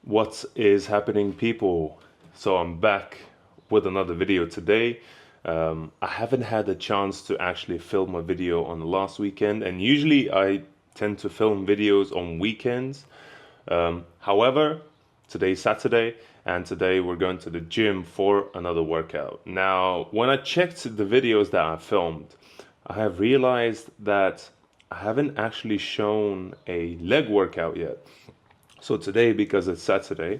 What is happening, people? So I'm back with another video today. I haven't had a chance to actually film a video on the last weekend, and usually I tend to film videos on weekends. However, today's Saturday, and today we're going to the gym for another workout. Now, when I checked the videos that I filmed, I have realized that I haven't actually shown a leg workout yet. So today, because it's Saturday,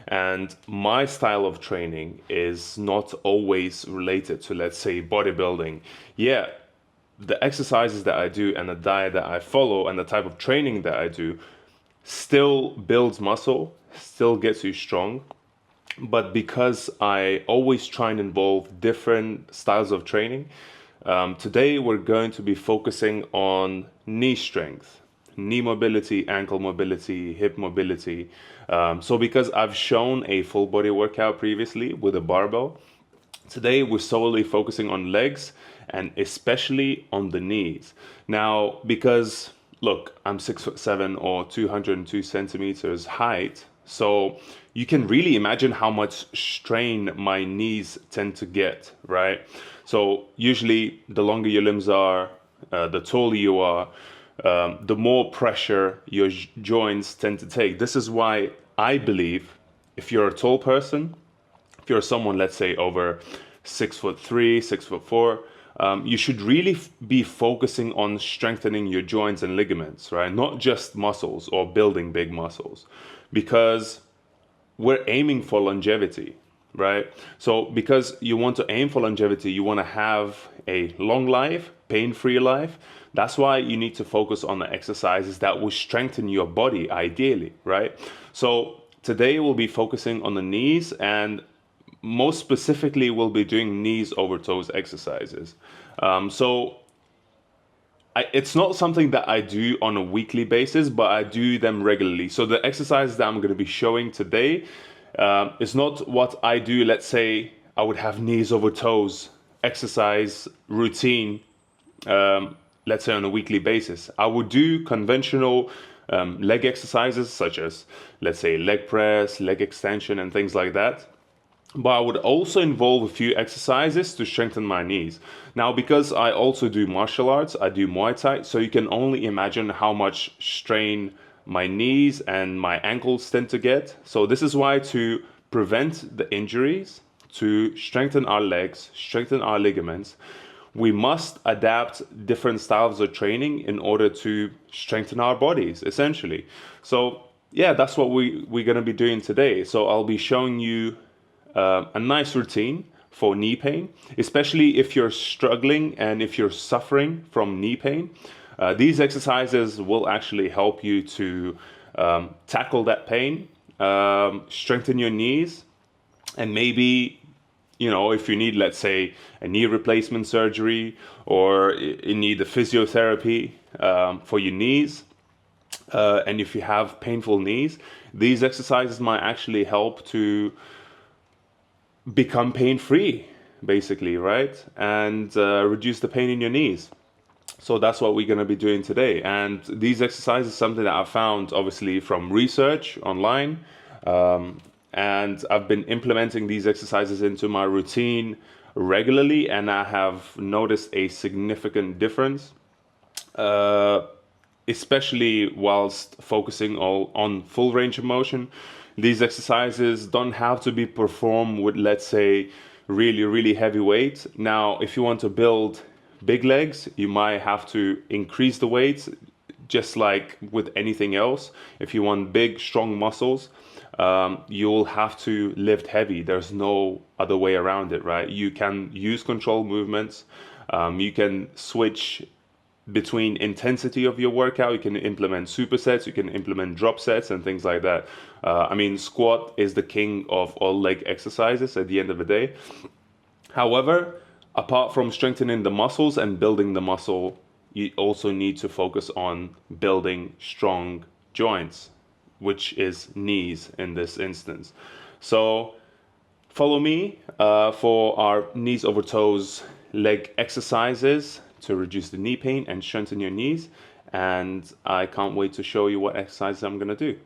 and my style of training is not always related to, let's say, bodybuilding. Yeah, the exercises that I do and the diet that I follow and the type of training that I do still builds muscle, still gets you strong. But because I always try and involve different styles of training, today we're going to be focusing on knee strength, knee mobility, ankle mobility, hip mobility. So because I've shown a full body workout previously with a barbell, today we're solely focusing on legs and especially on the knees. Now, because look, I'm 6'7" or 202 centimeters height, so you can really imagine how much strain my knees tend to get, right? So usually the longer your limbs are, the taller you are, the more pressure your joints tend to take. This is why I believe if you're a tall person, if you're someone, let's say, over 6'3", 6'4", you should really be focusing on strengthening your joints and ligaments, right? Not just muscles or building big muscles, because we're aiming for longevity, right? So because you want to aim for longevity, you want to have a long life, pain-free life. That's why you need to focus on the exercises that will strengthen your body ideally, right? So today we'll be focusing on the knees, and most specifically we'll be doing knees over toes exercises. It's not something that I do on a weekly basis, but I do them regularly. So the exercises that I'm going to be showing today is not what I do. Let's say I would have knees over toes exercise routine, let's say on a weekly basis. I would do conventional leg exercises such as, let's say, leg press, leg extension, and things like that. But I would also involve a few exercises to strengthen my knees. Now, because I also do martial arts, I do Muay Thai, so you can only imagine how much strain my knees and my ankles tend to get. So this is why, to prevent the injuries, to strengthen our legs, strengthen our ligaments, we must adapt different styles of training in order to strengthen our bodies, essentially. So yeah, that's what we're going to be doing today. So I'll be showing you a nice routine for knee pain, especially if you're struggling and if you're suffering from knee pain. These exercises will actually help you to tackle that pain, strengthen your knees, and maybe, you know, if you need, let's say, a knee replacement surgery, or you need a physiotherapy for your knees, and if you have painful knees, these exercises might actually help to become pain-free, basically, right? And reduce the pain in your knees. So that's what we're going to be doing today. And these exercises is something that I found, obviously, from research online. And I've been implementing these exercises into my routine regularly, and I have noticed a significant difference, especially whilst focusing on full range of motion. These exercises don't have to be performed with, let's say, really heavy weights. Now, if you want to build big legs, you might have to increase the weights, just like with anything else. If you want big, strong muscles, you'll have to lift heavy. There's no other way around it, right? You can use controlled movements. You can switch between intensity of your workout. You can implement supersets, you can implement drop sets and things like that. I mean, squat is the king of all leg exercises at the end of the day. However, apart from strengthening the muscles and building the muscle, you also need to focus on building strong joints, which is knees in this instance. So follow me for our knees over toes leg exercises to reduce the knee pain and strengthen your knees. And I can't wait to show you what exercises I'm going to do.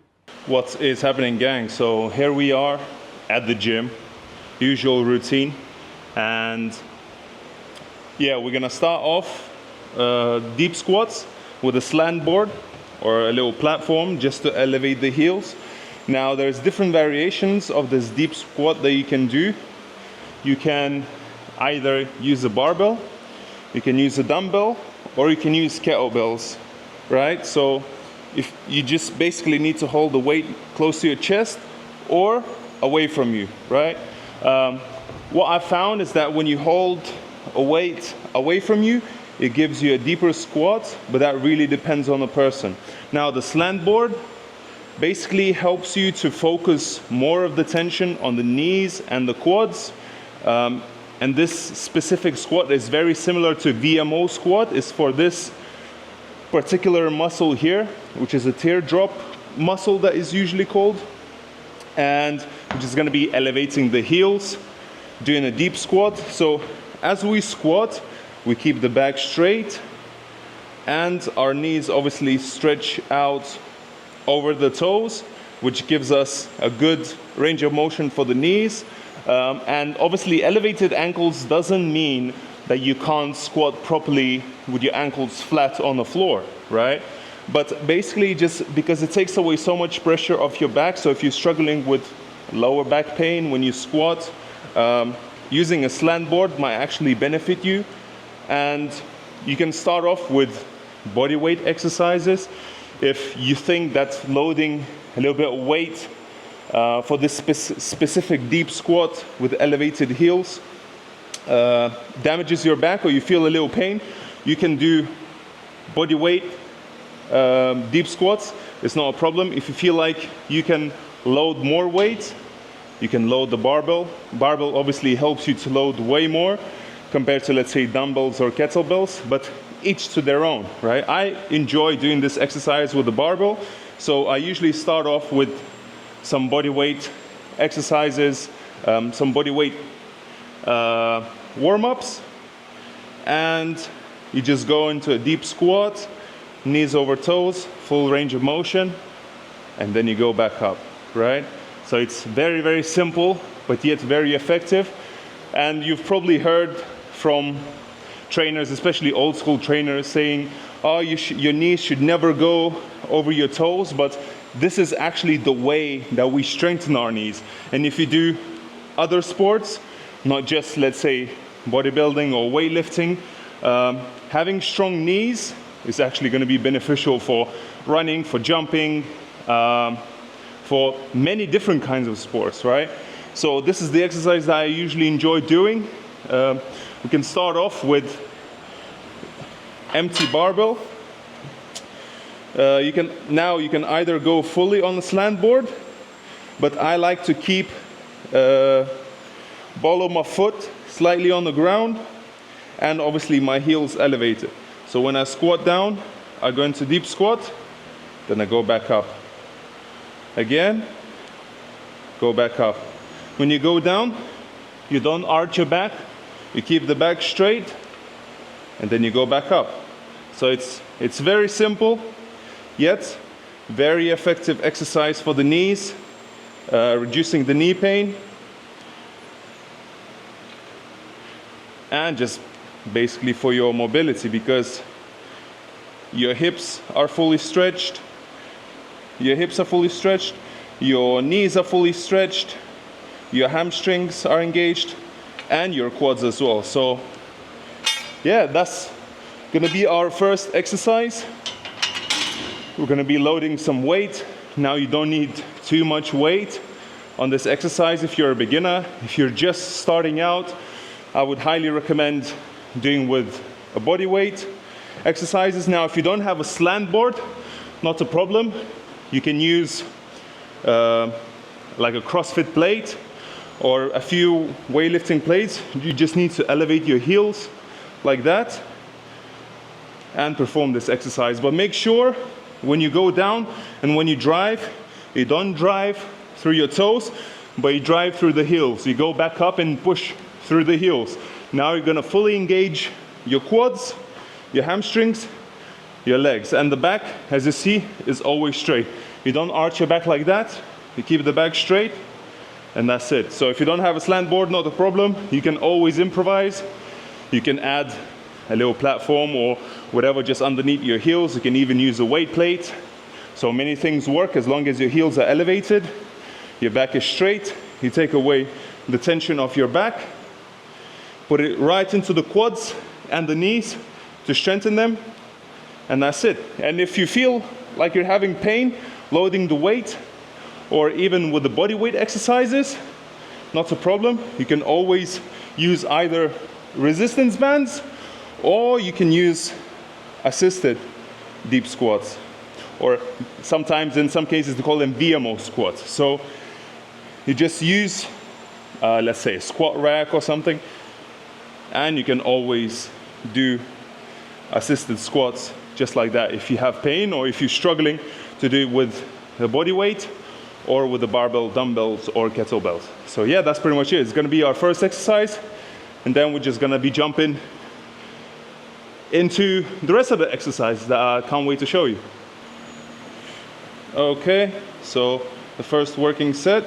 What is happening, gang? So here we are at the gym, usual routine, and yeah, we're gonna start off deep squats with a slant board or a little platform just to elevate the heels. Now there's different variations of this deep squat that you can do. You can either use a barbell, you can use a dumbbell, or you can use kettlebells, right? So if you just basically need to hold the weight close to your chest or away from you, right? What I found is that when you hold a weight away from you, it gives you a deeper squat, but that really depends on the person. Now the slant board basically helps you to focus more of the tension on the knees and the quads. And this specific squat is very similar to VMO squat. It's for this particular muscle here, which is a teardrop muscle that is usually called, and which is going to be elevating the heels, doing a deep squat. So as we squat, we keep the back straight and our knees obviously stretch out over the toes, which gives us a good range of motion for the knees. And obviously elevated ankles doesn't mean that you can't squat properly with your ankles flat on the floor, right? But basically just because it takes away so much pressure off your back. So if you're struggling with lower back pain when you squat, using a slant board might actually benefit you. And you can start off with body weight exercises. If you think that loading a little bit of weight for this specific deep squat with elevated heels damages your back, or you feel a little pain, you can do body weight deep squats. It's not a problem. If you feel like you can load more weight, you can load the barbell. Barbell obviously helps you to load way more compared to, let's say, dumbbells or kettlebells, but each to their own, right? I enjoy doing this exercise with the barbell, so I usually start off with some body weight exercises, some body weight warm-ups, and you just go into a deep squat, knees over toes, full range of motion, and then you go back up, right? So it's very, very simple, but yet very effective. And you've probably heard from trainers, especially old school trainers, saying, oh, your knees should never go over your toes, but this is actually the way that we strengthen our knees. And if you do other sports, not just, let's say, bodybuilding or weightlifting, having strong knees is actually going to be beneficial for running, for jumping, for many different kinds of sports, right? So this is the exercise that I usually enjoy doing. We can start off with empty barbell. You can either go fully on the slant board, but I like to keep ball of my foot slightly on the ground and obviously my heels elevated. So when I squat down, I go into deep squat, then I go back up. Again, go back up. When you go down, you don't arch your back, you keep the back straight, and then you go back up. So it's very simple, yet very effective exercise for the knees, reducing the knee pain, and just basically for your mobility, because your hips are fully stretched, your knees are fully stretched, your hamstrings are engaged, and your quads as well. So yeah, that's gonna be our first exercise. We're gonna be loading some weight. Now you don't need too much weight on this exercise if you're a beginner. If you're just starting out, I would highly recommend doing with a body weight exercises. Now if you don't have a slant board, not a problem. You can use like a CrossFit plate or a few weightlifting plates. You just need to elevate your heels like that and perform this exercise. But make sure when you go down and when you drive, you don't drive through your toes, but you drive through the heels. You go back up and push through the heels. Now you're gonna fully engage your quads, your hamstrings, your legs, and the back, as you see, is always straight. You don't arch your back like that. You keep the back straight, and that's it. So if you don't have a slant board, not a problem. You can always improvise. You can add a little platform or whatever just underneath your heels. You can even use a weight plate. So many things work as long as your heels are elevated, your back is straight. You take away the tension of your back, put it right into the quads and the knees to strengthen them, and that's it. And if you feel like you're having pain loading the weight, or even with the body weight exercises, not a problem. You can always use either resistance bands, or you can use assisted deep squats, or sometimes in some cases they call them VMO squats. So you just use let's say a squat rack or something, and you can always do assisted squats just like that if you have pain, or if you're struggling to do it with the body weight or with the barbell, dumbbells or kettlebells. So yeah, that's pretty much it. It's gonna be our first exercise, and then we're just gonna be jumping into the rest of the exercises that I can't wait to show you. Okay, so the first working set.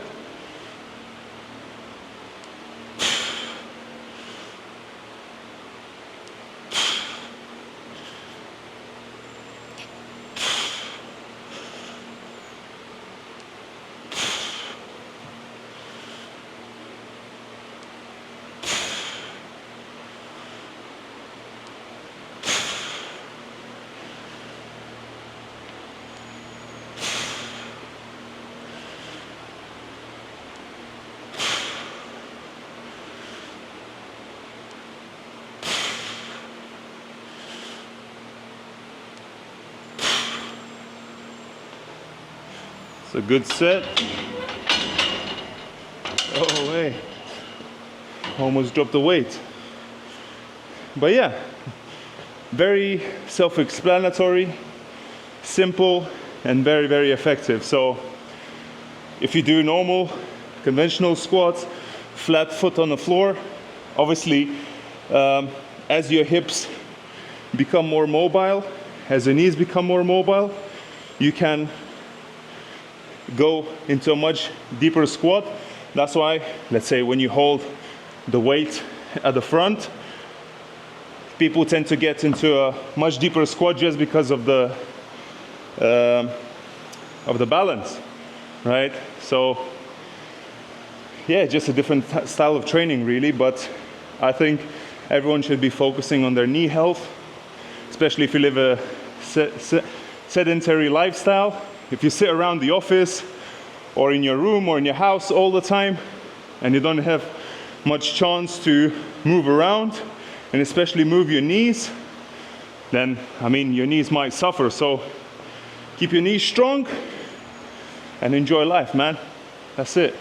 It's a good set. Oh, hey. Almost dropped the weight. But yeah, very self-explanatory, simple, and very, very effective. So if you do normal, conventional squats, flat foot on the floor, obviously, as your hips become more mobile, as your knees become more mobile, you can go into a much deeper squat. That's why, let's say, when you hold the weight at the front, people tend to get into a much deeper squat just because of the balance, right? So yeah, just a different style of training really, but I think everyone should be focusing on their knee health, especially if you live a sedentary lifestyle. If you sit around the office or in your room or in your house all the time and you don't have much chance to move around and especially move your knees, then, I mean, your knees might suffer. So keep your knees strong and enjoy life, man. That's it.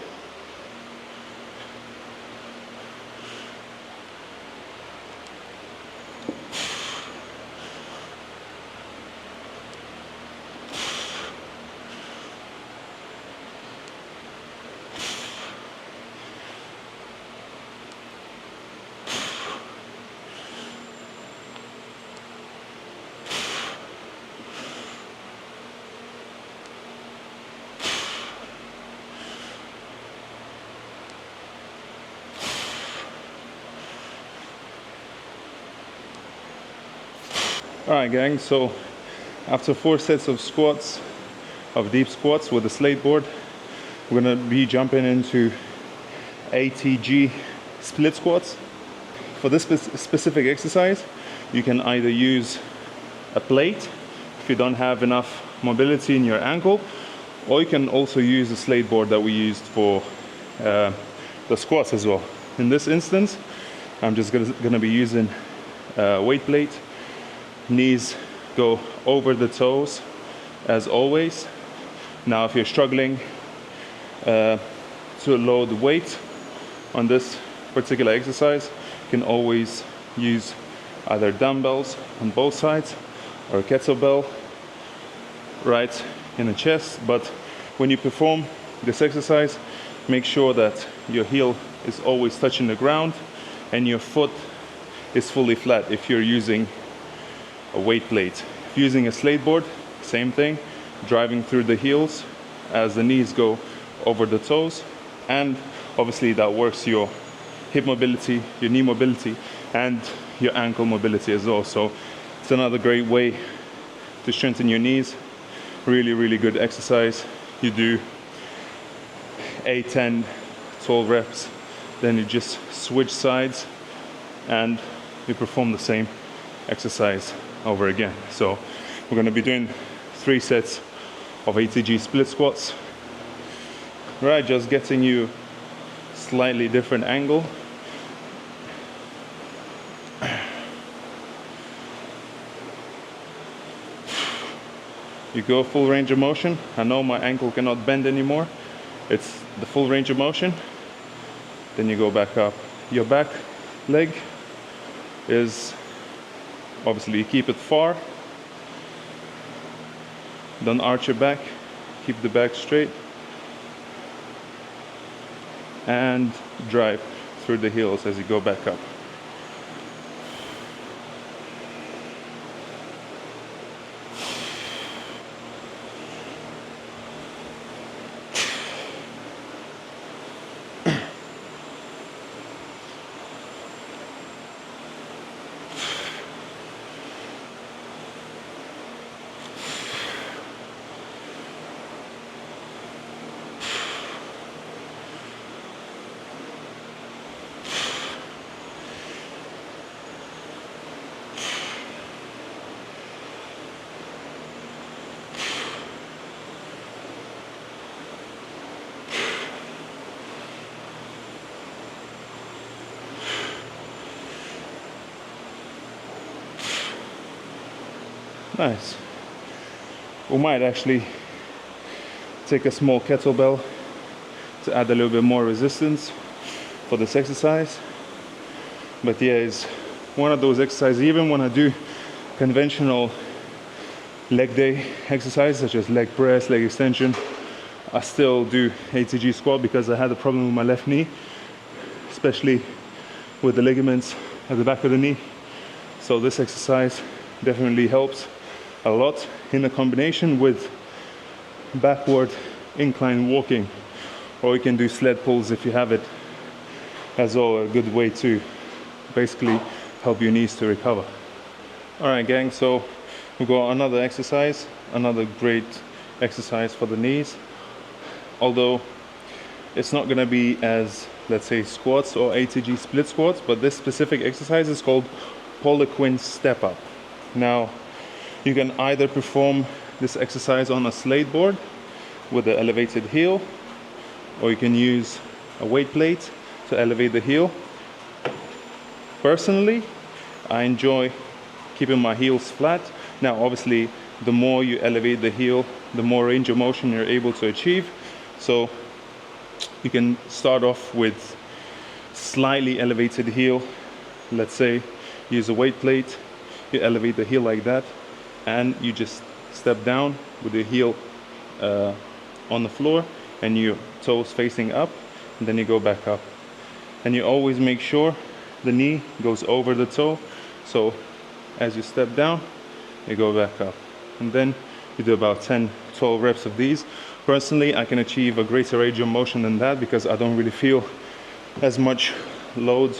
Alright gang, so after 4 sets of squats, of deep squats with the slate board, we're going to be jumping into ATG split squats. For this specific exercise, you can either use a plate if you don't have enough mobility in your ankle, or you can also use the slate board that we used for the squats as well. In this instance, I'm just going to be using a weight plate. Knees go over the toes as always. Now if you're struggling to load weight on this particular exercise, you can always use either dumbbells on both sides or a kettlebell right in the chest. But when you perform this exercise, make sure that your heel is always touching the ground and your foot is fully flat if you're using a weight plate. If you're using a slate board, same thing. driving through the heels as the knees go over the toes, and obviously that works your hip mobility, your knee mobility, and your ankle mobility as well. So it's another great way to strengthen your knees. Really, really good exercise. You do 8, 10, 12 reps, then you just switch sides and you perform the same exercise over again. So we're going to be doing 3 sets of ATG split squats. Right, just getting you slightly different angle. You go full range of motion. I know my ankle cannot bend anymore. It's the full range of motion. Then you go back up. Your back leg is, obviously you keep it far. Don't arch your back. Keep the back straight. And drive through the heels as you go back up. Nice. We might actually take a small kettlebell to add a little bit more resistance for this exercise. But yeah, it's one of those exercises, even when I do conventional leg day exercises such as leg press, leg extension, I still do ATG squat because I had a problem with my left knee, especially with the ligaments at the back of the knee. So this exercise definitely helps a lot in a combination with backward incline walking, or you can do sled pulls if you have it as well, a good way to basically help your knees to recover. All right, gang, so we've got another exercise, another great exercise for the knees, although it's not going to be as, let's say, squats or ATG split squats, but this specific exercise is called Poliquin step up. Now, you can either perform this exercise on a slate board with the elevated heel, or you can use a weight plate to elevate the heel. Personally, I enjoy keeping my heels flat. Now, obviously, the more you elevate the heel, the more range of motion you're able to achieve. So you can start off with slightly elevated heel. Let's say use a weight plate, you elevate the heel like that, and you just step down with your heel on the floor and your toes facing up, and then you go back up. And you always make sure the knee goes over the toe, so as you step down, you go back up. And then you do about 10-12 reps of these. Personally, I can achieve a greater range of motion than that because I don't really feel as much load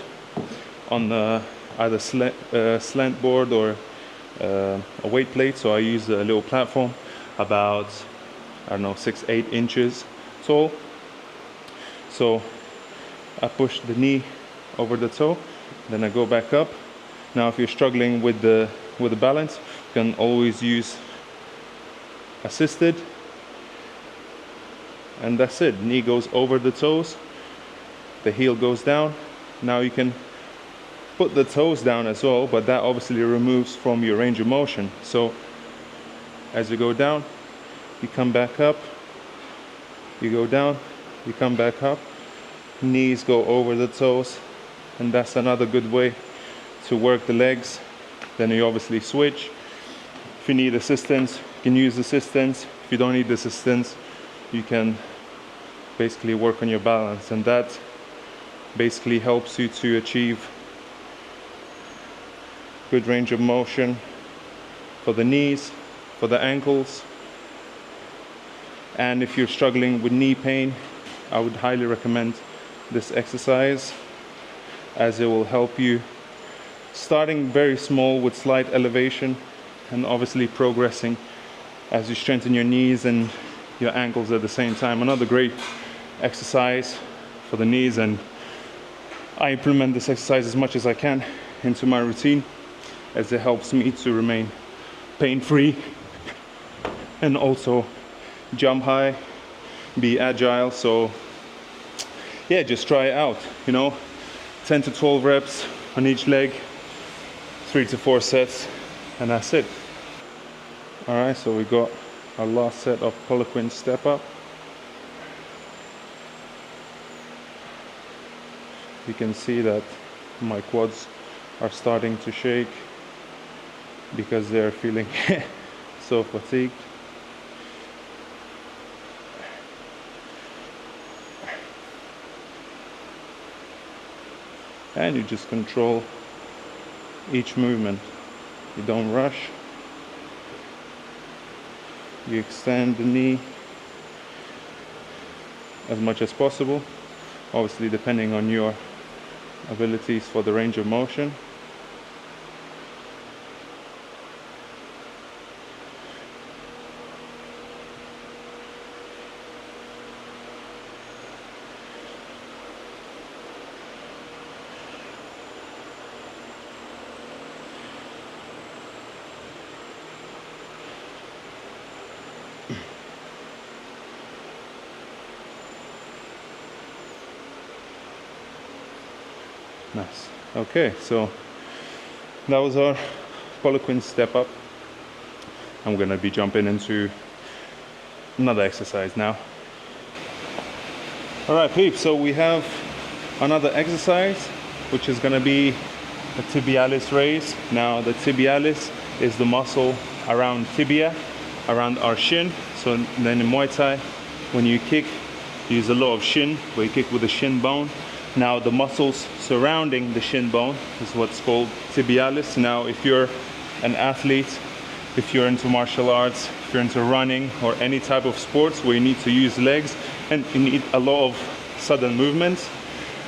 on the either slant board or a weight plate. So I use a little platform about, I don't know, 6-8 inches tall. So I push the knee over the toe, then I go back up. Now if you're struggling with the balance, you can always use assisted, and that's it. Knee goes over the toes, the heel goes down. Now you can put the toes down as well, but that obviously removes from your range of motion. So as you go down, you come back up, you go down, you come back up, knees go over the toes, and that's another good way to work the legs. Then you obviously switch. If you need assistance, you can use assistance. If you don't need assistance, you can basically work on your balance, and that basically helps you to achieve good range of motion for the knees, for the ankles, And if you're struggling with knee pain, I would highly recommend this exercise, as it will help you, starting very small with slight elevation and obviously progressing as you strengthen your knees and your ankles at the same time. Another great exercise for the knees, and I implement this exercise as much as I can into my routine, as it helps me to remain pain-free and also jump high, be agile. So yeah, just try it out, 10 to 12 reps on each leg, 3 to 4 sets, and that's it. All right, so we got our last set of Poliquin step up. You can see that my quads are starting to shake because they're feeling so fatigued. And you just control each movement. You don't rush. You extend the knee as much as possible, obviously depending on your abilities for the range of motion. Nice. Okay, so that was our Poliquin step up. I'm gonna be jumping into another exercise now. All right, peeps, so we have another exercise, which is gonna be a tibialis raise. Now, the tibialis is the muscle around tibia, around our shin. So then in Muay Thai, when you kick, you use a lot of shin, where you kick with the shin bone. Now the muscles surrounding the shin bone is what's called tibialis. Now if you're an athlete, if you're into martial arts, if you're into running or any type of sports where you need to use legs and you need a lot of sudden movements,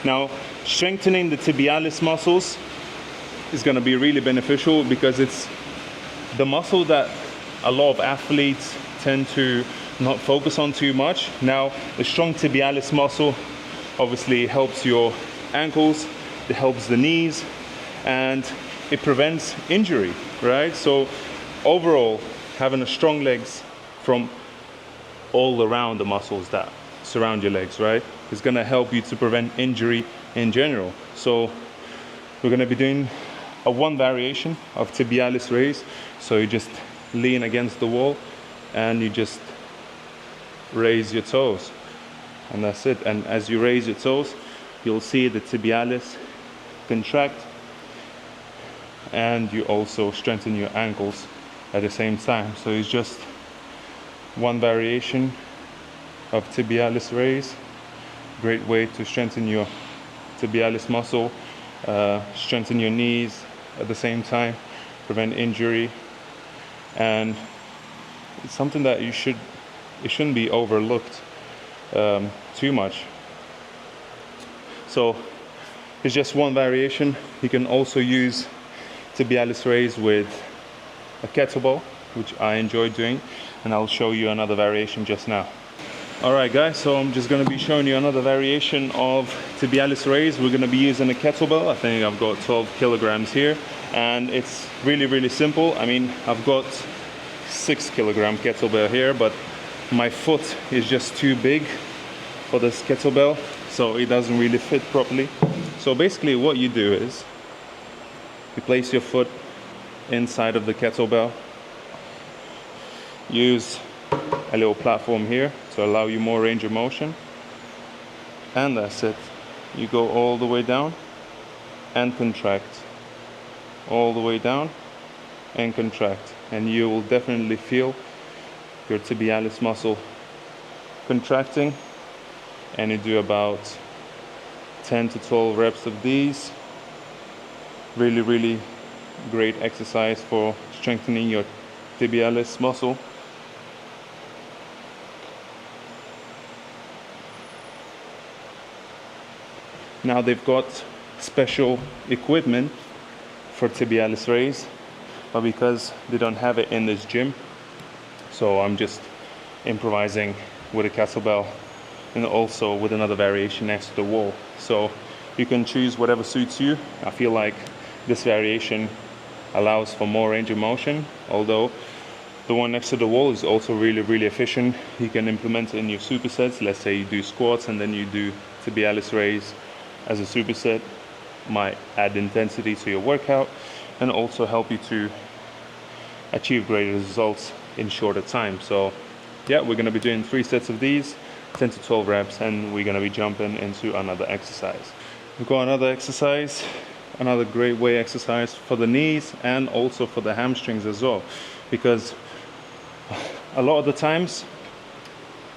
now strengthening the tibialis muscles is going to be really beneficial, because it's the muscle that a lot of athletes tend to not focus on too much. Now the strong tibialis muscle obviously helps your ankles, it helps the knees, and it prevents injury, right? So overall, having a strong legs from all around the muscles that surround your legs, right, is gonna help you to prevent injury in general. So we're gonna be doing a one variation of tibialis raise. So you just lean against the wall and you just raise your toes. And that's it. And as you raise your toes, you'll see the tibialis contract, and you also strengthen your ankles at the same time. So it's just one variation of tibialis raise. Great way to strengthen your tibialis muscle, strengthen your knees at the same time, prevent injury, and it's something that it shouldn't be overlooked too much. So it's just one variation. You can also use tibialis raise with a kettlebell, which I enjoy doing, and I'll show you another variation just now. All right guys, so I'm just going to be showing you another variation of tibialis raise. We're going to be using a kettlebell. I think I've got 12 kilograms here, and it's really simple. I mean, I've got 6 kilogram kettlebell here, but my foot is just too big for this kettlebell, so it doesn't really fit properly. So basically what you do is you place your foot inside of the kettlebell, use a little platform here to allow you more range of motion, and that's it. You go all the way down and contract, all the way down and contract, and you will definitely feel your tibialis muscle contracting. And you do about 10 to 12 reps of these. Really great exercise for strengthening your tibialis muscle. Now they've got special equipment for tibialis raise, but because they don't have it in this gym, so I'm just improvising with a kettlebell and also with another variation next to the wall. So you can choose whatever suits you. I feel like this variation allows for more range of motion, although the one next to the wall is also really efficient. You can implement it in your supersets. Let's say you do squats and then you do tibialis raise as a superset. Might add intensity to your workout and also help you to achieve greater results in shorter time. So yeah, we're going to be doing 3 sets of these, 10 to 12 reps, and we're going to be jumping into another exercise. We've got another exercise, another great weight exercise for the knees and also for the hamstrings as well, because a lot of the times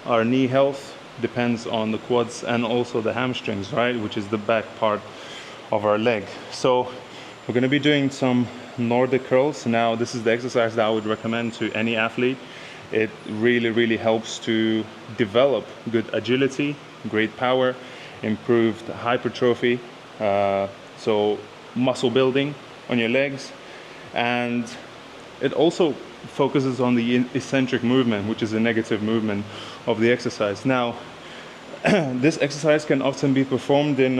our knee health depends on the quads and also the hamstrings, right, which is the back part of our leg. So we're going to be doing some Nordic curls. Now this is the exercise that I would recommend to any athlete. It really helps to develop good agility, great power, improved hypertrophy, so muscle building on your legs, and it also focuses on the eccentric movement, which is a negative movement of the exercise. Now this exercise can often be performed in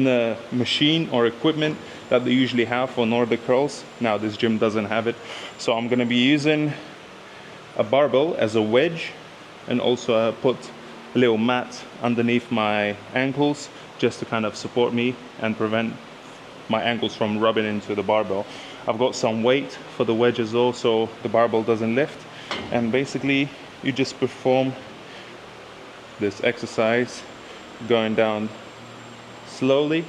a machine or equipment that they usually have for Nordic curls. Now this gym doesn't have it, so I'm going to be using a barbell as a wedge, and also put a little mat underneath my ankles just to kind of support me and prevent my ankles from rubbing into the barbell. I've got some weight for the wedge as well, so the barbell doesn't lift. And basically you just perform this exercise going down slowly,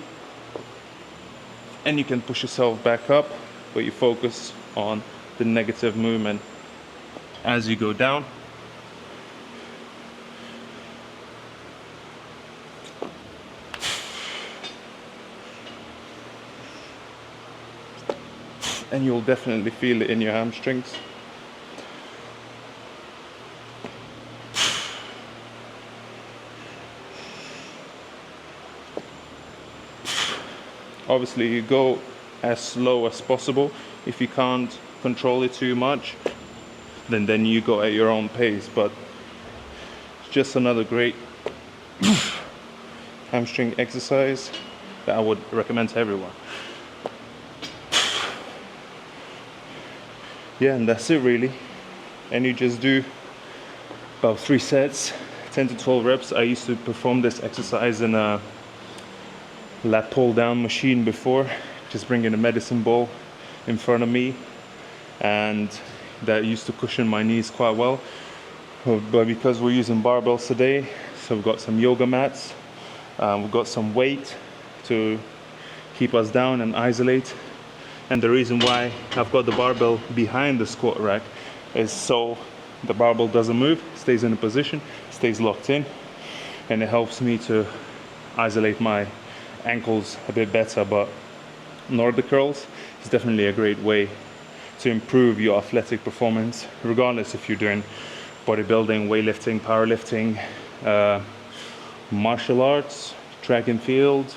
and you can push yourself back up, but you focus on the negative movement as you go down. And you'll definitely feel it in your hamstrings. Obviously you go as slow as possible. If you can't control it too much, then you go at your own pace. But it's just another great hamstring exercise that I would recommend to everyone. Yeah, and that's it really. And you just do about 3 sets, 10 to 12 reps. I used to perform this exercise in a lat pull down machine before, just bringing a medicine ball in front of me, and that used to cushion my knees quite well. But because we're using barbells today, so we've got some yoga mats, we've got some weight to keep us down and isolate. And the reason why I've got the barbell behind the squat rack is so the barbell doesn't move, stays in a position, stays locked in, and it helps me to isolate my ankles a bit better. But Nordic curls is definitely a great way to improve your athletic performance, regardless if you're doing bodybuilding, weightlifting, powerlifting, martial arts, track and field,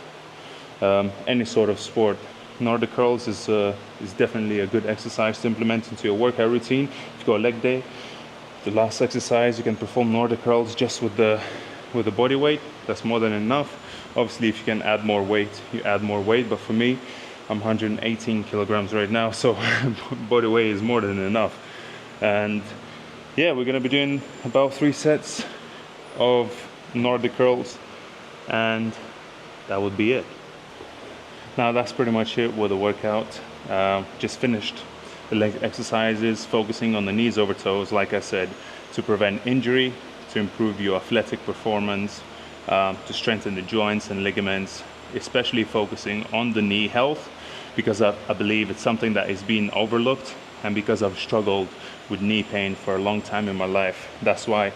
any sort of sport. Nordic curls is definitely a good exercise to implement into your workout routine. If you've got a leg day, the last exercise you can perform Nordic curls just with the body weight. That's more than enough. Obviously, if you can add more weight, you add more weight. But for me, I'm 118 kilograms right now, so body weight is more than enough. And yeah, we're gonna be doing about 3 sets of Nordic curls, and that would be it. Now that's pretty much it with the workout. Just finished the leg exercises, focusing on the knees over toes, like I said, to prevent injury, to improve your athletic performance, to strengthen the joints and ligaments, especially focusing on the knee health, because I believe it's something that is being overlooked, and because I've struggled with knee pain for a long time in my life. That's why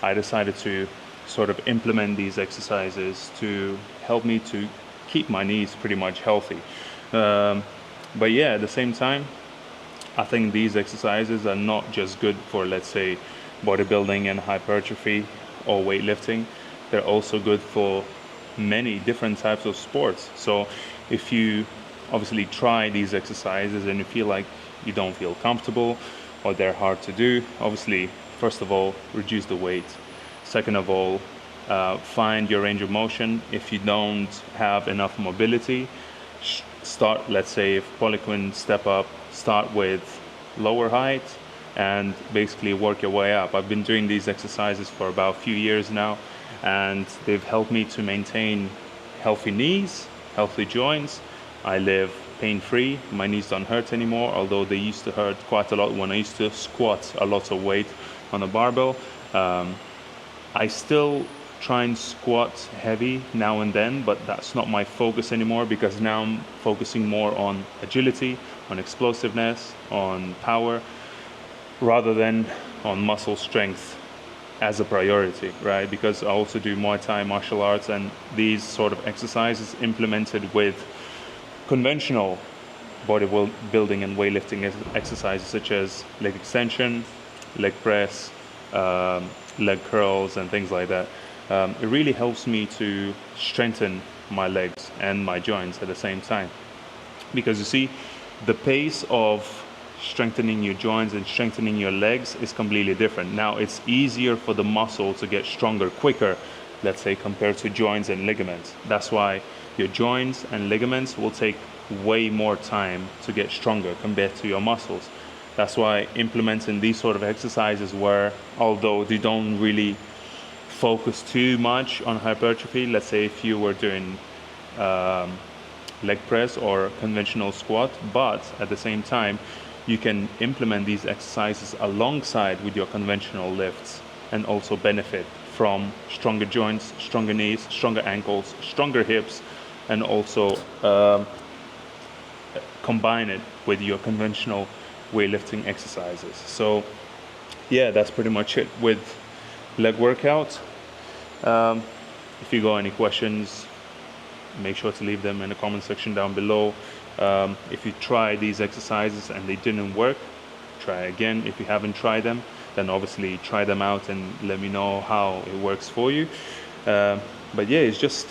I decided to sort of implement these exercises to help me to keep my knees pretty much healthy. But yeah, at the same time, I think these exercises are not just good for, let's say, bodybuilding and hypertrophy or weightlifting. They're also good for many different types of sports. So if you obviously try these exercises and you feel like you don't feel comfortable or they're hard to do, obviously, first of all, reduce the weight. Second of all, find your range of motion. If you don't have enough mobility, start, let's say if polyquin step up, start with lower height and basically work your way up. I've been doing these exercises for about a few years now, and they've helped me to maintain healthy knees, healthy joints. I live pain-free. My knees don't hurt anymore, although they used to hurt quite a lot when I used to squat a lot of weight on a barbell. I still try and squat heavy now and then, but that's not my focus anymore, because now I'm focusing more on agility, on explosiveness, on power, rather than on muscle strength as a priority, right? Because I also do Muay Thai martial arts, and these sort of exercises implemented with conventional bodybuilding and weightlifting exercises such as leg extension, leg press, leg curls and things like that. It really helps me to strengthen my legs and my joints at the same time, because you see, the pace of strengthening your joints and strengthening your legs is completely different. Now it's easier for the muscle to get stronger quicker, let's say, compared to joints and ligaments. That's why your joints and ligaments will take way more time to get stronger compared to your muscles. That's why implementing these sort of exercises, where although they don't really focus too much on hypertrophy, let's say if you were doing leg press or conventional squat, but at the same time you can implement these exercises alongside with your conventional lifts and also benefit from stronger joints, stronger knees, stronger ankles, stronger hips, and also combine it with your conventional weightlifting exercises. So yeah, that's pretty much it with leg workouts. If you got any questions, make sure to leave them in the comment section down below. If you try these exercises and they didn't work, try again. If you haven't tried them, then obviously try them out and let me know how it works for you. But yeah, it's just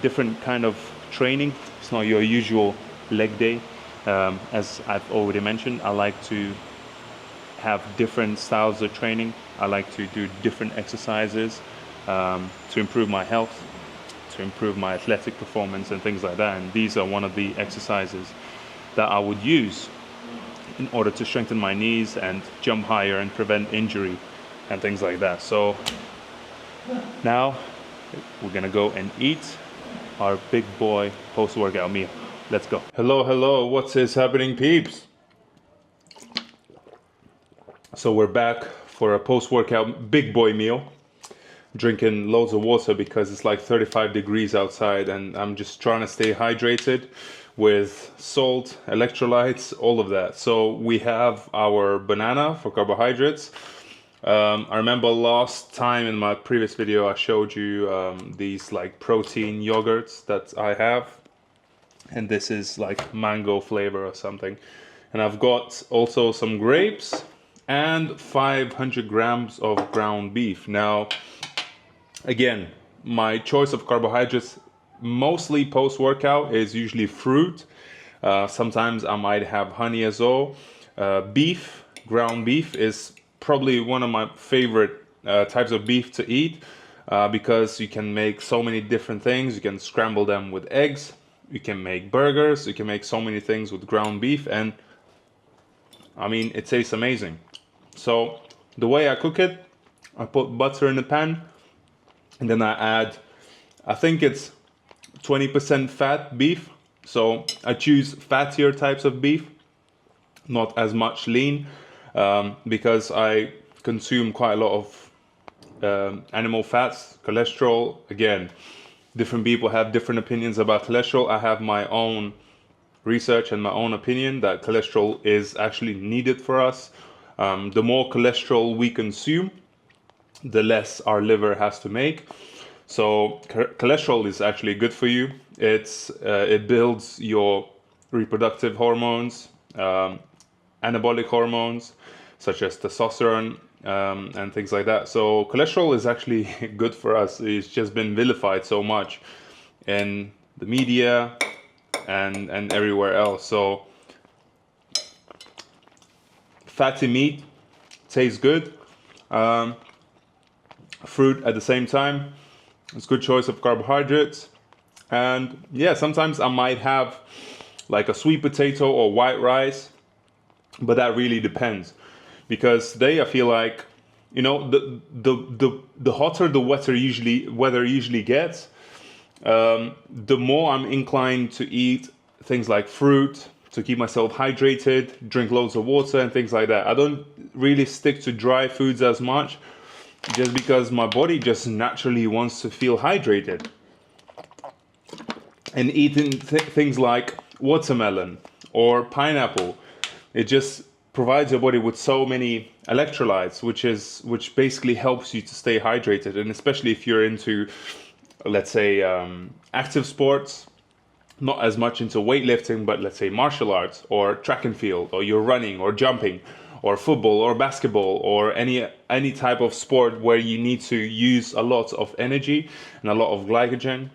different kind of training. It's not your usual leg day. As I've already mentioned, I like to have different styles of training. I like to do different exercises to improve my health, to improve my athletic performance and things like that. And these are one of the exercises that I would use in order to strengthen my knees and jump higher and prevent injury and things like that. So now we're gonna go and eat our big boy post-workout meal. Let's go. Hello, what is happening, peeps? So we're back for a post-workout big boy meal. Drinking loads of water because it's like 35 degrees outside, and I'm just trying to stay hydrated with salt, electrolytes, all of that. So we have our banana for carbohydrates. I remember last time in my previous video I showed you these like protein yogurts that I have, and this is like mango flavor or something. And I've got also some grapes and 500 grams of ground beef. Now again, my choice of carbohydrates mostly post-workout is usually fruit. Sometimes I might have honey as well. Beef, ground beef is probably one of my favorite types of beef to eat because you can make so many different things. You can scramble them with eggs. You can make burgers. You can make so many things with ground beef, and I mean, it tastes amazing. So the way I cook it, I put butter in the pan, and then I add, I think it's 20% fat beef. So I choose fattier types of beef, not as much lean, because I consume quite a lot of animal fats, cholesterol. Again, different people have different opinions about cholesterol. I have my own research and my own opinion that cholesterol is actually needed for us. The more cholesterol we consume, the less our liver has to make. So cholesterol is actually good for you. It builds your reproductive hormones, anabolic hormones such as testosterone, and things like that. So cholesterol is actually good for us. It's just been vilified so much in the media and everywhere else. So fatty meat tastes good. Fruit at the same time. It's a good choice of carbohydrates. And yeah, sometimes I might have like a sweet potato or white rice, but that really depends. Because today I feel like, you know, the hotter the weather usually gets, the more I'm inclined to eat things like fruit to keep myself hydrated, drink loads of water and things like that. I don't really stick to dry foods as much, just because my body just naturally wants to feel hydrated. And eating things like watermelon or pineapple, it just provides your body with so many electrolytes, which basically helps you to stay hydrated. And especially if you're into, let's say, active sports, not as much into weightlifting, but let's say martial arts or track and field, or you're running or jumping or football or basketball or any type of sport where you need to use a lot of energy and a lot of glycogen.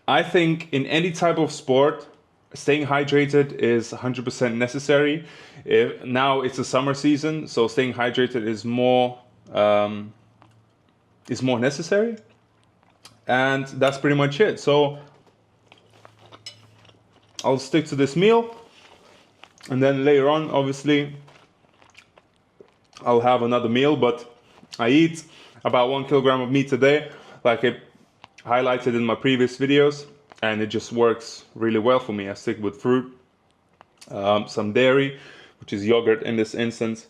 I think in any type of sport, staying hydrated is 100% necessary. Now it's a summer season, so staying hydrated is more necessary, and that's pretty much it. So I'll stick to this meal, and then later on, obviously, I'll have another meal. But I eat about 1 kilogram of meat a day, like I highlighted in my previous videos, and it just works really well for me. I stick with fruit, some dairy, which is yogurt in this instance,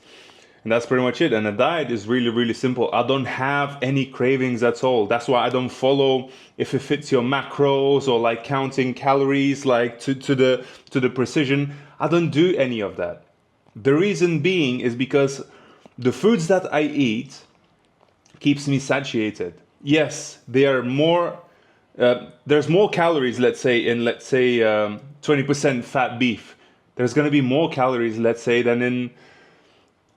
and that's pretty much it. And the diet is really, really simple. I don't have any cravings at all. That's why I don't follow if it fits your macros or like counting calories like to the precision. I don't do any of that. The reason being is because the foods that I eat keeps me satiated. Yes, they are more. There's more calories, let's say, in 20% fat beef. There's going to be more calories, let's say, than in,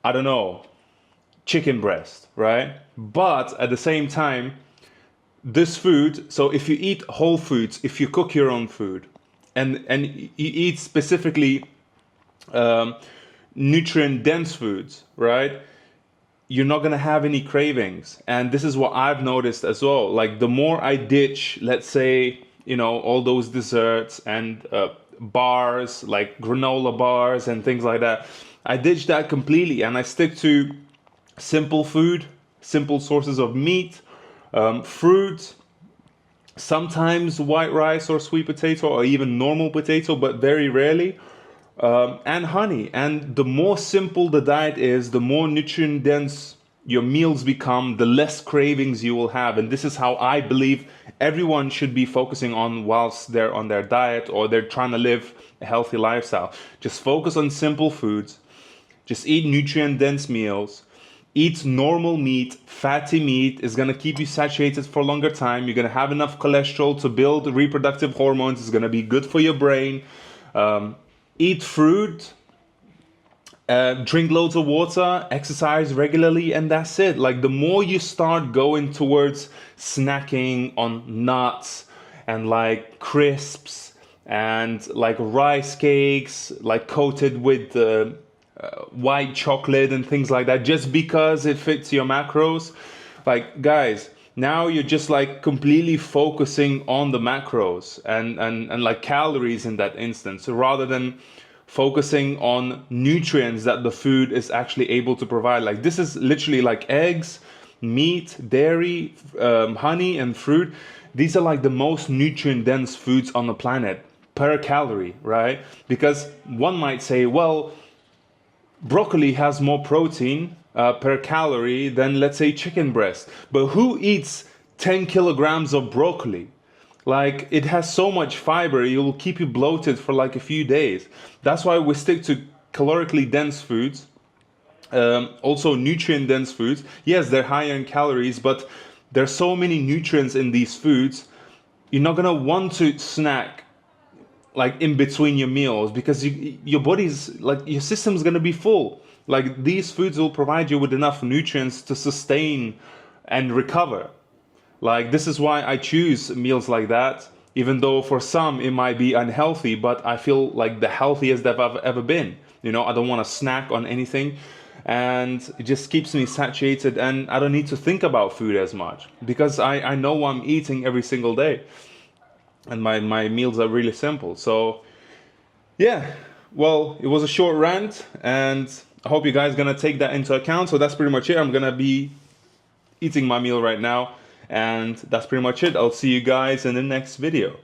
I don't know, chicken breast, right? But at the same time, this food, so if you eat whole foods, if you cook your own food, and you eat specifically nutrient dense foods, right? You're not gonna have any cravings. And this is what I've noticed as well. Like the more I ditch, let's say, you know, all those desserts and bars, like granola bars and things like that, I ditch that completely and I stick to simple food, simple sources of meat, fruit, sometimes white rice or sweet potato or even normal potato, but very rarely. And honey. And the more simple the diet is, the more nutrient dense your meals become, the less cravings you will have. And this is how I believe everyone should be focusing on whilst they're on their diet or they're trying to live a healthy lifestyle. Just focus on simple foods. Just eat nutrient dense meals. Eat normal meat. Fatty meat is going to keep you satiated for a longer time. You're going to have enough cholesterol to build reproductive hormones. It's going to be good for your brain. Eat fruit, drink loads of water, exercise regularly, and that's it. Like the more you start going towards snacking on nuts and like crisps and like rice cakes, like coated with white chocolate and things like that, just because it fits your macros, like guys, now you're just like completely focusing on the macros and like calories in that instance, rather than focusing on nutrients that the food is actually able to provide. Like this is literally like eggs, meat, dairy, honey and fruit. These are like the most nutrient dense foods on the planet per calorie, right? Because one might say, well, broccoli has more protein per calorie than, let's say, chicken breast. But who eats 10 kilograms of broccoli? Like, it has so much fiber, it will keep you bloated for like a few days. That's why we stick to calorically dense foods, also nutrient dense foods. Yes, they're higher in calories, but there's so many nutrients in these foods. You're not gonna want to snack like in between your meals because your body's like, your system's gonna be full. Like, these foods will provide you with enough nutrients to sustain and recover. Like, this is why I choose meals like that, even though for some it might be unhealthy, but I feel like the healthiest that I've ever been. You know, I don't want to snack on anything, and it just keeps me satiated, and I don't need to think about food as much because I know what I'm eating every single day. And my meals are really simple. So yeah, well, it was a short rant, and I hope you guys gonna take that into account. So that's pretty much it. I'm gonna be eating my meal right now, and that's pretty much it. I'll see you guys in the next video.